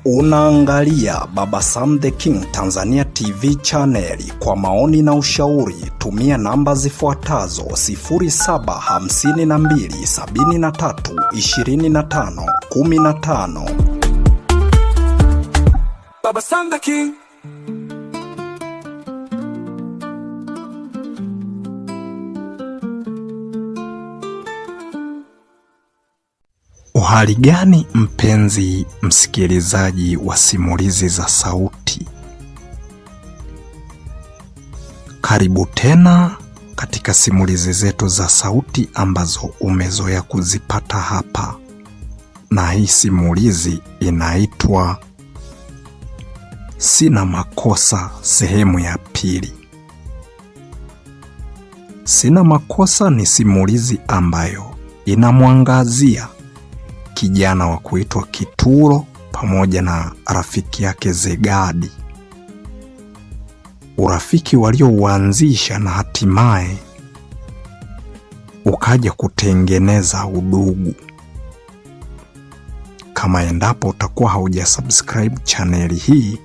Unaangalia Baba Sam the King Tanzania TV channel. Kwa maoni na ushauri tumia namba zifuatazo 0752732515. Baba Sam the King. Uhali gani mpenzi msikilizaji wa simulizi za sauti? Karibu tena katika simulizi zetu za sauti ambazo umezoea kuzipata hapa. Na hii simulizi inaitwa Sina Makosa sehemu ya pili. Sina Makosa ni simulizi ambayo inamwangazia kijana wa kuitwa Kituro pamoja na rafiki yake Zegadi. Urafiki waliouanzisha na hatimaye ukaja kutengeneza udugu. Kama endapo utakuwa haujasubscribe channel hii,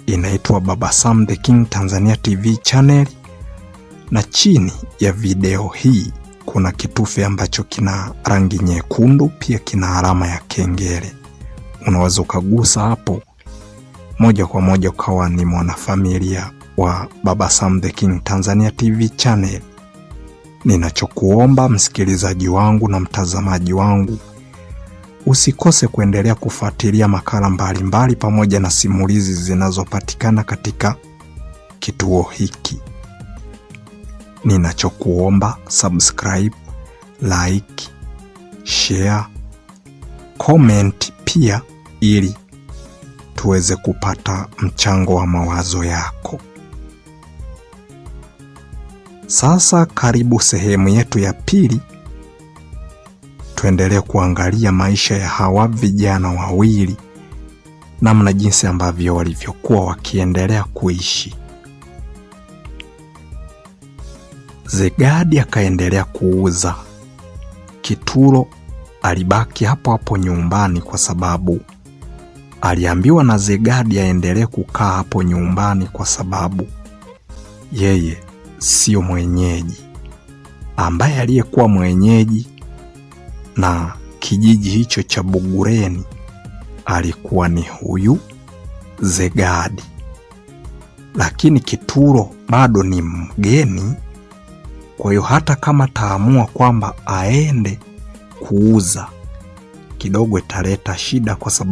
inaitwa Baba Sam the King Tanzania TV channel, na chini ya video hii kuna kitufe ambacho kina rangi nyekundu, pia kina alama ya kengele. Unaweza ukagusa hapo moja kwa moja ukawa ni mwanafamilia wa Baba Sam the King Tanzania TV channel. Ninachokuomba msikilizaji wangu na mtazamaji wangu, usikose kuendelea kufuatilia makala mbalimbali pamoja na simulizi zinazopatikana katika kituo hiki. Ninachokuomba subscribe, like, share, comment pia, ili tuweze kupata mchango wa mawazo yako. Sasa karibu sehemu yetu ya pili. Tuendelee kuangalia maisha ya hawa vijana wawili, namna jinsi ambavyo walivyokuwa wakiendelea kuishi. Zegadi akaendelea kuuza. Kituro alibaki hapo hapo nyumbani kwa sababu aliambiwa na Zegadi aendelee kukaa hapo nyumbani kwa sababu yeye sio mwenyeji. Ambaye aliyekuwa mwenyeji na kijiji hicho cha Bugureni alikuwa ni huyu Zegadi. Lakini Kituro bado ni mgeni. Kwa hiyo hata kama taamua kwamba aende kuuza, kidogo italeta shida kwa sababu